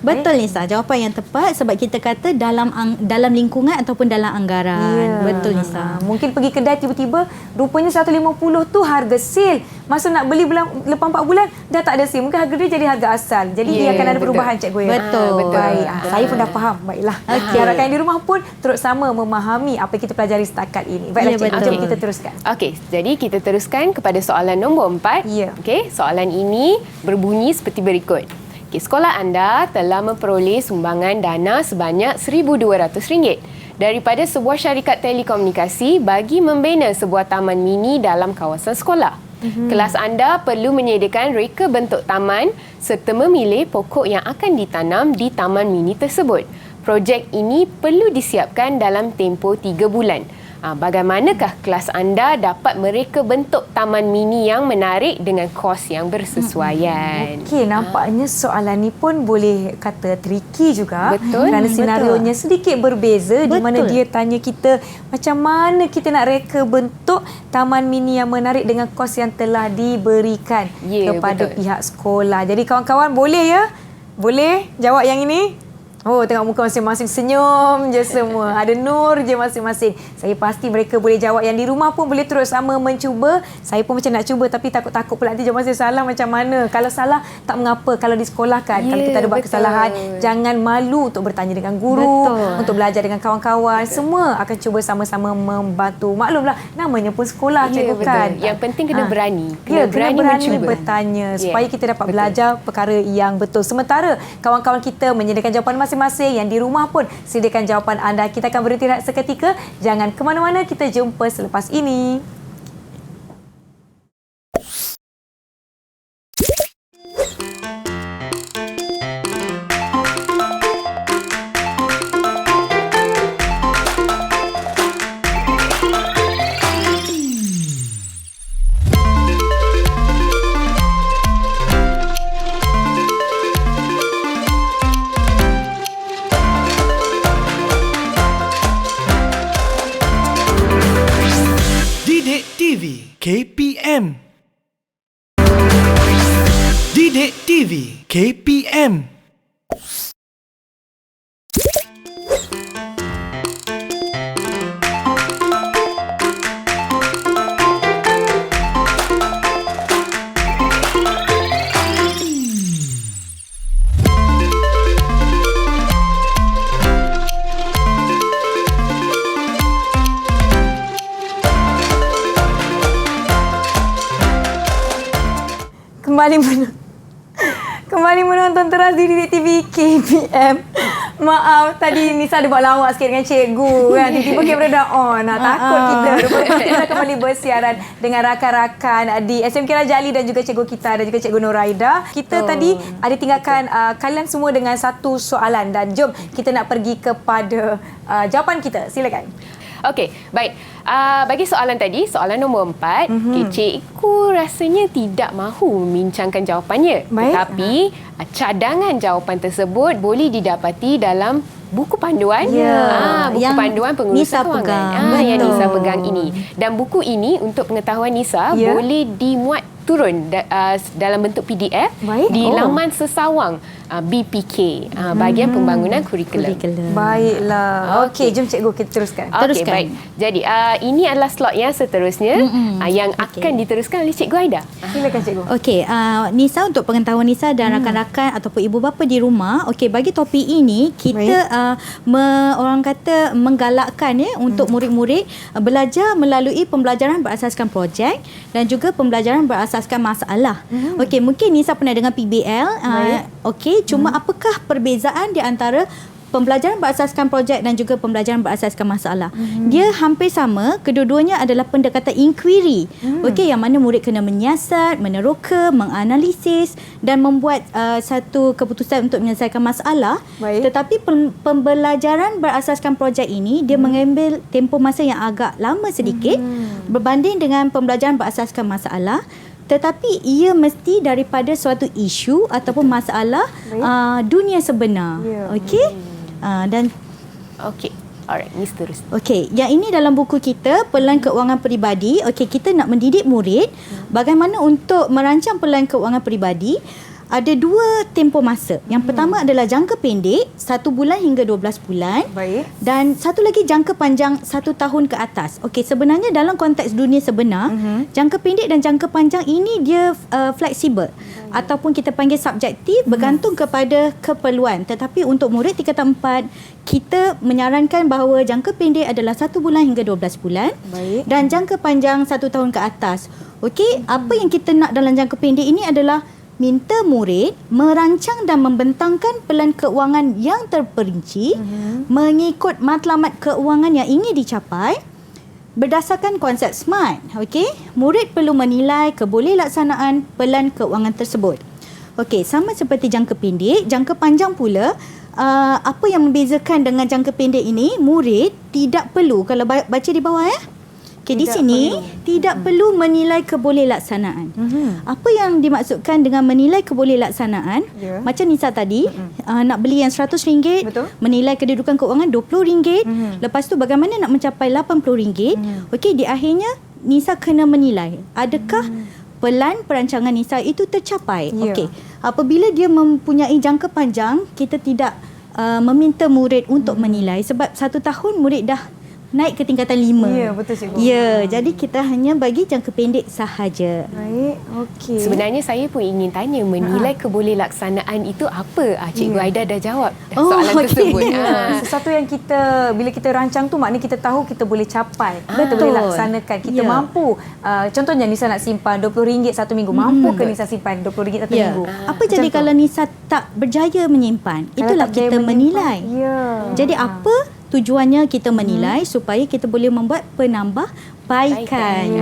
S3: Betul Nisa, jawapan yang tepat sebab kita kata dalam lingkungan ataupun dalam anggaran. Betul Nisa.
S2: Mungkin pergi kedai tiba-tiba rupanya 150 tu harga sale. Masa nak beli lepas 4 bulan dah tak ada sale. Mungkin harga dia jadi harga asal. Jadi dia akan ada perubahan cikgu ya.
S3: Betul.
S2: Baik. Saya pun dah faham. Baiklah. Harapkan yang di rumah pun turut sama memahami apa yang kita pelajari setakat ini. Baiklah cikgu, jom kita teruskan.
S4: Okey, jadi kita teruskan kepada soalan nombor 4. Okey, soalan ini berbunyi seperti berikut. Okey, sekolah anda telah memperoleh sumbangan dana sebanyak RM1,200 daripada sebuah syarikat telekomunikasi bagi membina sebuah taman mini dalam kawasan sekolah. Kelas anda perlu menyediakan reka bentuk taman serta memilih pokok yang akan ditanam di taman mini tersebut. Projek ini perlu disiapkan dalam tempoh 3 bulan. Bagaimanakah kelas anda dapat mereka bentuk taman mini yang menarik dengan kos yang bersesuaian?
S2: Okey, nampaknya soalan ni pun boleh kata tricky juga.
S4: Betul.
S2: Kerana senarionya sedikit berbeza di mana dia tanya kita macam mana kita nak reka bentuk taman mini yang menarik dengan kos yang telah diberikan kepada pihak sekolah. Jadi kawan-kawan boleh ya? Boleh jawab yang ini? Oh, tengok muka masing-masing senyum je semua. Ada nur je masing-masing. Saya pasti mereka boleh jawab. Yang di rumah pun boleh terus sama mencuba. Saya pun macam nak cuba tapi takut-takut pula nanti jawab saya salah macam mana. Kalau salah tak mengapa. Kalau di sekolah kan, kalau kita ada buat kesalahan, jangan malu untuk bertanya dengan guru, untuk belajar dengan kawan-kawan. Semua akan cuba sama-sama membantu. Maklumlah, namanya pun sekolah cikgu kan.
S4: Yang penting kena berani.
S2: Kena berani bertanya supaya kita dapat belajar perkara yang betul. Sementara kawan-kawan kita menyediakan jawapan masing-masing, yang di rumah pun sediakan jawapan anda. Kita akan berhenti rehat seketika. Jangan ke mana-mana, kita jumpa selepas ini.
S9: KPM. Didik TV KPM.
S2: Kembali menonton teras di Didik TV KPM. Maaf, tadi Nisa ada buat lawak sikit dengan cikgu kan. Tiba-tiba kamera dah on. Takut kita. Rupanya kita kembali bersiaran dengan rakan-rakan di SMK Raja Ali dan juga cikgu kita dan juga cikgu Nuraida. Kita tadi ada tinggalkan kalian semua dengan satu soalan dan jom kita nak pergi kepada jawapan kita. Silakan.
S4: Okey, baik. Bagi soalan tadi, soalan nombor 4, cikgu rasanya tidak mahu membincangkan jawapannya.
S2: Baik.
S4: Tetapi cadangan jawapan tersebut boleh didapati dalam buku panduan. Buku
S3: yang
S4: panduan pengurusan
S3: Nisa
S4: kewangan.
S3: pegang.
S4: Yang Nisa pegang ini. Dan buku ini untuk pengetahuan Nisa boleh dimuat turun dalam bentuk PDF di laman sesawang BPK, bahagian pembangunan kurikulum.
S2: Baiklah. Okey, jom cikgu kita teruskan.
S4: Okey, baik. Jadi ini adalah slot yang seterusnya yang akan diteruskan oleh Cikgu Aida.
S2: Silakan cikgu.
S3: Okey, Nisa, untuk pengetahuan Nisa dan rakan-rakan ataupun ibu bapa di rumah, okey, bagi topik ini kita orang kata menggalakkan untuk murid-murid belajar melalui pembelajaran berasaskan projek dan juga pembelajaran berasaskan masalah. Okey, mungkin Nisa pernah dengar PBL. Okey, cuma apakah perbezaan di antara pembelajaran berasaskan projek dan juga pembelajaran berasaskan masalah. Dia hampir sama, kedua-duanya adalah pendekatan inquiry. Okey, yang mana murid kena menyiasat, meneroka, menganalisis dan membuat satu keputusan untuk menyelesaikan masalah.
S2: Baik.
S3: Tetapi pembelajaran berasaskan projek ini dia mengambil tempoh masa yang agak lama sedikit berbanding dengan pembelajaran berasaskan masalah. Tetapi ia mesti daripada suatu isu ataupun masalah dunia sebenar. Okey? Dan
S4: Okey. Alright, Miss terus.
S3: okey, yang ini dalam buku kita, Pelan Keuangan Peribadi. Okey, kita nak mendidik murid bagaimana untuk merancang pelan keuangan peribadi. Ada dua tempoh masa. Yang pertama adalah jangka pendek, 1 bulan hingga 12 bulan.
S2: Baik.
S3: Dan satu lagi jangka panjang 1 tahun ke atas. Okey, sebenarnya dalam konteks dunia sebenar, jangka pendek dan jangka panjang ini dia fleksibel ataupun kita panggil subjektif, bergantung kepada keperluan. Tetapi untuk murid tingkatan 4, kita menyarankan bahawa jangka pendek adalah 1 bulan hingga 12 bulan.
S2: Baik.
S3: Dan jangka panjang 1 tahun ke atas. Okey, apa yang kita nak dalam jangka pendek ini adalah minta murid merancang dan membentangkan pelan keuangan yang terperinci mengikut matlamat keuangan yang ingin dicapai berdasarkan konsep SMART. Okey, murid perlu menilai kebolehkelaksanaan pelan keuangan tersebut. Okey, sama seperti jangka pendek, jangka panjang pula, apa yang membezakan dengan jangka pendek ini, murid tidak perlu, kalau baca di bawah okey, di sini tidak perlu menilai kebolehkelaksanaan. Apa yang dimaksudkan dengan menilai kebolehkelaksanaan? Macam Nisa tadi, nak beli yang RM100, menilai kedudukan keuangan RM20. Lepas tu bagaimana nak mencapai RM80? Okey, di akhirnya Nisa kena menilai adakah pelan perancangan Nisa itu tercapai. Okey, apabila dia mempunyai jangka panjang, kita tidak meminta murid untuk menilai sebab 1 tahun murid dah naik ke tingkatan 5.
S2: Ya, betul cikgu.
S3: Ya, jadi kita hanya bagi jangka pendek sahaja.
S2: Baik, okey.
S4: Sebenarnya saya pun ingin tanya menilai kebolehkelaksanaan itu apa? Cikgu Aida dah jawab soalan tersebut.
S2: Sesuatu yang kita bila kita rancang tu maknanya kita tahu kita boleh capai, kita boleh laksanakan, kita mampu. Contohnya Nisa nak simpan RM20 satu minggu, mampu ke Nisa simpan RM20 satu minggu?
S3: Apa jadi kalau Nisa tak berjaya menyimpan? Itulah kita menilai. Jadi apa tujuannya kita menilai supaya kita boleh membuat penambahbaikan.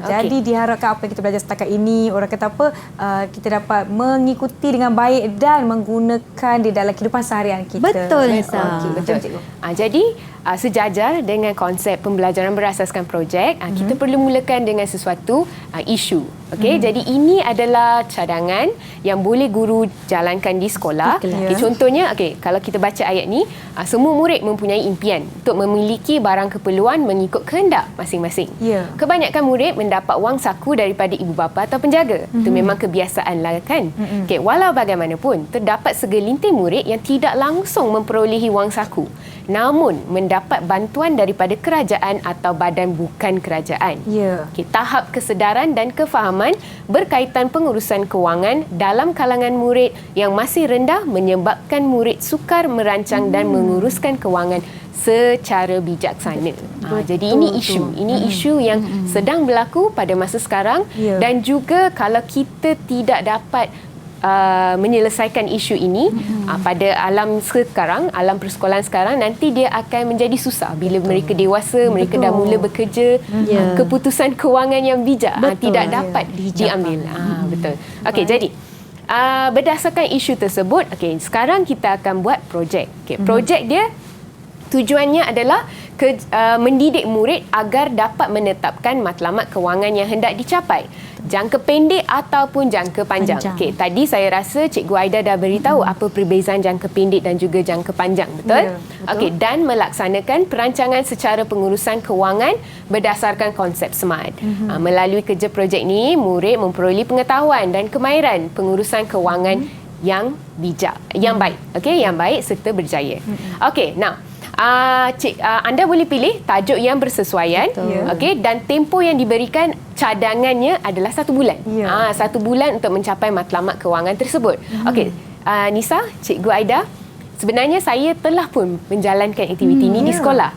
S2: Jadi diharapkan apa yang kita belajar setakat ini, orang kata apa, kita dapat mengikuti dengan baik dan menggunakan di dalam kehidupan seharian kita.
S3: Betul, Nisa.
S2: Okey, betul cikgu.
S4: Jadi sejajar dengan konsep pembelajaran berasaskan projek, kita perlu mulakan dengan sesuatu isu. Okey, jadi ini adalah cadangan yang boleh guru jalankan di sekolah. Contohnya, kalau kita baca ayat ni, semua murid mempunyai impian untuk memiliki barang keperluan mengikut kehendak masing-masing. Kebanyakan murid mendapat wang saku daripada ibu bapa atau penjaga. Itu memang kebiasaan lah kan. Walau bagaimanapun, terdapat segelintir murid yang tidak langsung memperolehi wang saku, namun mendapat bantuan daripada kerajaan atau badan bukan kerajaan. Tahap kesedaran dan kefahaman berkaitan pengurusan kewangan dalam kalangan murid yang masih rendah menyebabkan murid sukar merancang dan menguruskan kewangan secara bijaksana. Jadi ini isu yang sedang berlaku pada masa sekarang dan juga kalau kita tidak dapat menyelesaikan isu ini pada alam sekarang, alam persekolahan sekarang, nanti dia akan menjadi susah bila mereka dewasa, mereka dah mula bekerja, keputusan kewangan yang bijak tidak dapat diambil. Betul. Okey, jadi berdasarkan isu tersebut, sekarang kita akan buat projek. Projek dia tujuannya adalah mendidik murid agar dapat menetapkan matlamat kewangan yang hendak dicapai, jangka pendek ataupun jangka panjang. Tadi saya rasa Cikgu Aida dah beritahu apa perbezaan jangka pendek dan juga jangka panjang, betul? Dan melaksanakan perancangan secara pengurusan kewangan berdasarkan konsep SMART. Melalui kerja projek ni, murid memperoleh pengetahuan dan kemahiran pengurusan kewangan yang bijak, yang baik, yang baik serta berjaya. Now anda boleh pilih tajuk yang bersesuaian, dan tempoh yang diberikan cadangannya adalah 1 bulan. 1 bulan untuk mencapai matlamat kewangan tersebut. Nisa, Cikgu Aida, sebenarnya saya telah pun menjalankan aktiviti ini di sekolah.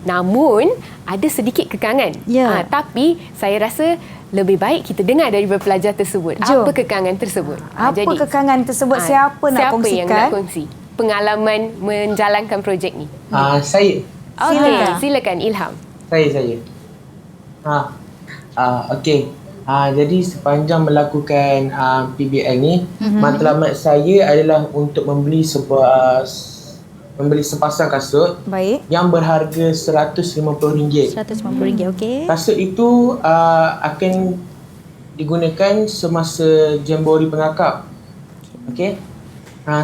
S4: Namun ada sedikit kekangan. Tapi saya rasa lebih baik kita dengar daripada pelajar tersebut. Apa kekangan tersebut?
S2: Apa kekangan tersebut? Siapa nak kongsikan?
S4: Siapa yang nak kongsi? pengalaman menjalankan projek ni?
S1: Saya.
S4: Okey, silakan Ilham.
S1: Saya. Okey. Jadi sepanjang melakukan PBL ni, matlamat saya adalah untuk membeli sepasang kasut yang berharga RM150.
S3: RM150, okey.
S1: Kasut itu akan digunakan semasa Jambori Pengakap. Okey.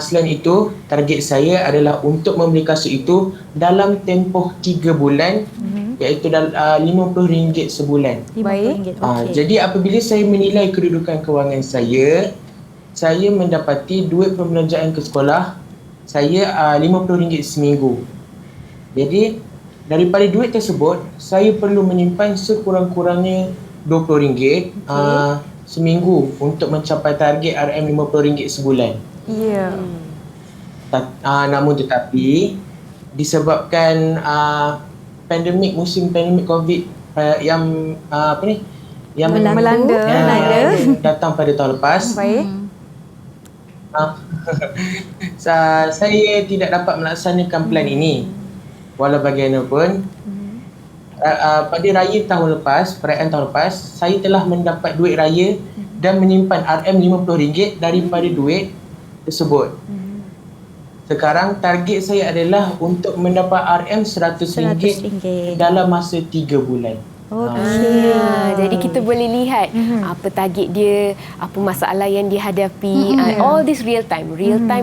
S1: Selain itu, target saya adalah untuk membeli kasut itu dalam tempoh 3 bulan, iaitu RM50 sebulan.
S3: RM50, okey.
S1: Jadi apabila saya menilai kedudukan kewangan saya mendapati duit pembelanjaan ke sekolah saya RM50 seminggu. Jadi daripada duit tersebut saya perlu menyimpan sekurang-kurangnya RM20 seminggu untuk mencapai target RM50 sebulan.
S2: Ya.
S1: Namun tetapi disebabkan musim pandemik COVID yang
S2: melanda
S1: datang pada tahun lepas.
S2: Baik.
S1: Saya tidak dapat melaksanakan plan ini. Walau bagaimanapun, pada raya tahun lepas, perayaan tahun lepas, saya telah mendapat duit raya dan menyimpan RM50 daripada duit tersebut. Sekarang target saya adalah untuk mendapat RM100 dalam masa 3 bulan.
S4: Jadi kita boleh lihat apa target dia, apa masalah yang dia hadapi, all this real time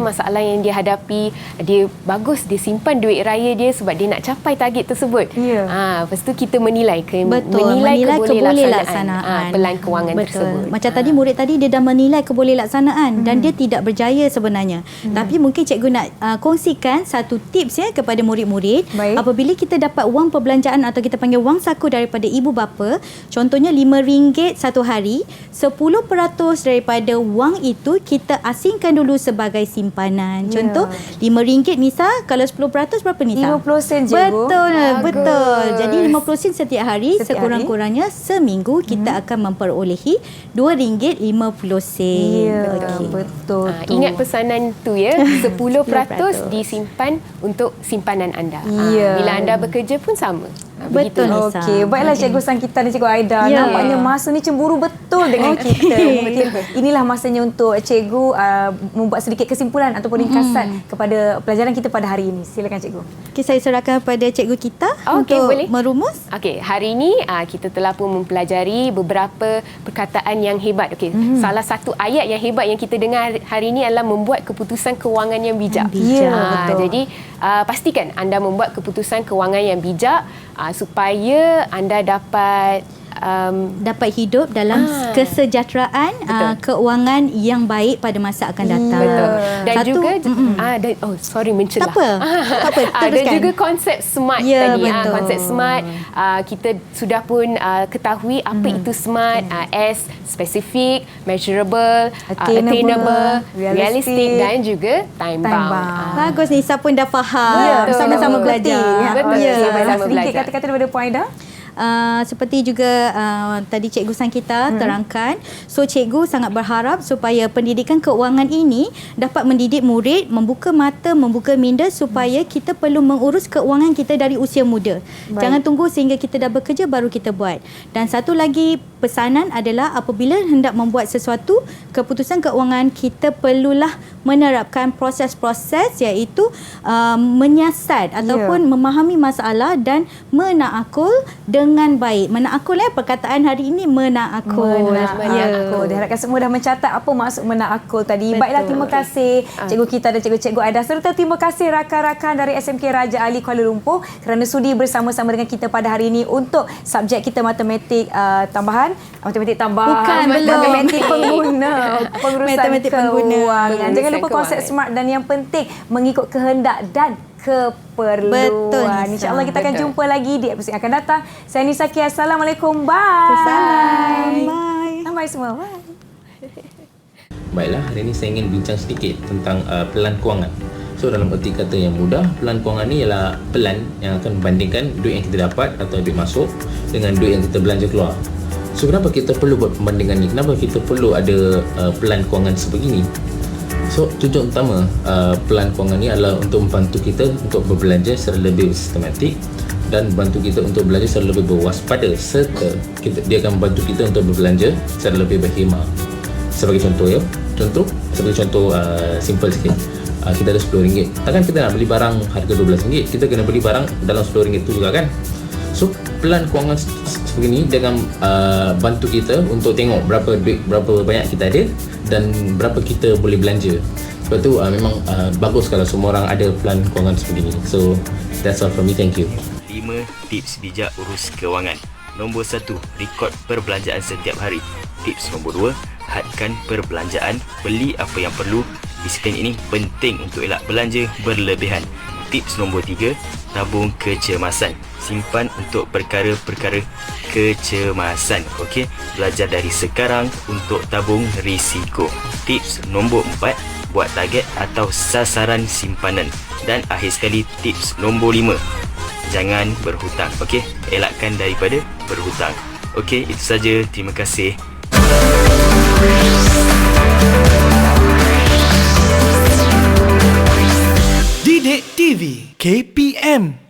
S4: masalah yang dia hadapi. Dia bagus dia simpan duit raya dia sebab dia nak capai target tersebut. Lepas tu kita menilai kebolehlatsanaan pelan kewangan tersebut.
S3: Macam tadi murid tadi dia dah menilai kebolehlatsanaan dan dia tidak berjaya sebenarnya. Tapi mungkin cikgu nak kongsikan satu tips kepada murid-murid. Apabila kita dapat wang perbelanjaan atau kita panggil wang saku daripada ibu bapa, contohnya RM5 satu hari, 10% daripada wang itu kita asingkan dulu sebagai simpanan. Contoh RM5 Nisa, kalau 10% berapa Nisa?
S2: 50 sen cikgu.
S3: Betul. Jadi 50 sen setiap hari, sekurang-kurangnya seminggu kita akan memperolehi RM2.50.
S2: Betul.
S4: Ingat pesanan tu 10% disimpan untuk simpanan anda. Bila anda bekerja pun sama.
S3: Betul, Nisa.
S2: Okey, baiklah Cikgu Sangkita dan Cikgu Aida. Nampaknya masa ni cemburu betul dengan kita. Mungkin inilah masanya untuk Cikgu membuat sedikit kesimpulan ataupun ringkasan kepada pelajaran kita pada hari ini. Silakan Cikgu.
S3: Okey, saya serahkan kepada Cikgu kita untuk merumus.
S4: Okey, hari ini kita telah pun mempelajari beberapa perkataan yang hebat. Okey, salah satu ayat yang hebat yang kita dengar hari ini adalah membuat keputusan kewangan yang bijak. Jadi pastikan anda membuat keputusan kewangan yang bijak supaya anda dapat
S3: hidup dalam kesejahteraan keuangan yang baik pada masa akan datang.
S4: Dan juga mencelah.
S3: Tak apa.
S4: Dan juga konsep SMART tadi. Konsep SMART kita sudah pun ketahui apa itu SMART. S, specific, measurable, attainable, realistic dan juga time bound.
S3: Bagus, Nisa pun dah faham. Sama-sama belajar.
S4: Sama-sama belajar.
S2: Sedikit kata-kata daripada Puan Aida.
S3: Seperti juga tadi Cikgu Sangkita terangkan. So Cikgu sangat berharap supaya pendidikan keuangan ini dapat mendidik murid, membuka mata, membuka minda supaya kita perlu mengurus keuangan kita dari usia muda. Jangan tunggu sehingga kita dah bekerja baru kita buat. Dan satu lagi pesanan adalah apabila hendak membuat sesuatu keputusan keuangan, kita perlulah menerapkan proses-proses iaitu menyiasat ataupun memahami masalah dan menaakul dengan baik. Menaakul perkataan hari ini menaakul.
S2: Diharapkan semua dah mencatat apa maksud menaakul tadi. Baiklah, terima kasih Cikgu kita dan Cikgu Aida serta terima kasih rakan-rakan dari SMK Raja Ali Kuala Lumpur kerana sudi bersama-sama dengan kita pada hari ini untuk subjek kita matematik tambahan. Matematik tambahan. Matematik pengguna.
S3: Matematik pengguna.
S2: Jangan lupa konsep SMART dan yang penting mengikut kehendak dan keperluan. InsyaAllah kita akan jumpa lagi di episod yang akan datang. Saya Nisa Kia. Assalamualaikum. Bye. Bye semua. Bye.
S11: Baiklah, hari ini saya ingin bincang sedikit tentang pelan kewangan. So dalam erti kata yang mudah, pelan kewangan ni ialah pelan yang akan membandingkan duit yang kita dapat atau duit masuk dengan duit yang kita belanja keluar. So kenapa kita perlu buat pembandingan ni? Kenapa kita perlu ada pelan kewangan sebegini? So tujuan utama pelan kewangan ni adalah untuk membantu kita untuk berbelanja secara lebih sistematik dan bantu kita untuk belanja secara lebih berwaspada, serta dia akan membantu kita untuk berbelanja secara lebih berkhidmat. Sebagai contoh simple sikit, kita ada RM10. Takkan kita nak beli barang harga RM12, kita kena beli barang dalam RM10 tu juga kan. So pelan kewangan seperti ni dia akan bantu kita untuk tengok berapa duit, berapa banyak kita ada dan berapa kita boleh belanja. Sebab tu memang bagus kalau semua orang ada pelan kewangan seperti ni. So that's all from me, thank you.
S12: 5 tips bijak urus kewangan. Nombor 1, rekod perbelanjaan setiap hari. Tips nombor 2, hadkan perbelanjaan, beli apa yang perlu. Disiplin ini penting untuk elak belanja berlebihan. Tips nombor 3, tabung kecemasan. Simpan untuk perkara-perkara kecemasan. Okey, belajar dari sekarang untuk tabung risiko. Tips nombor 4, buat target atau sasaran simpanan. Dan akhir sekali, tips nombor 5, jangan berhutang. Okey, elakkan daripada berhutang. Okey, itu saja. Terima kasih.
S9: Didik TV KPM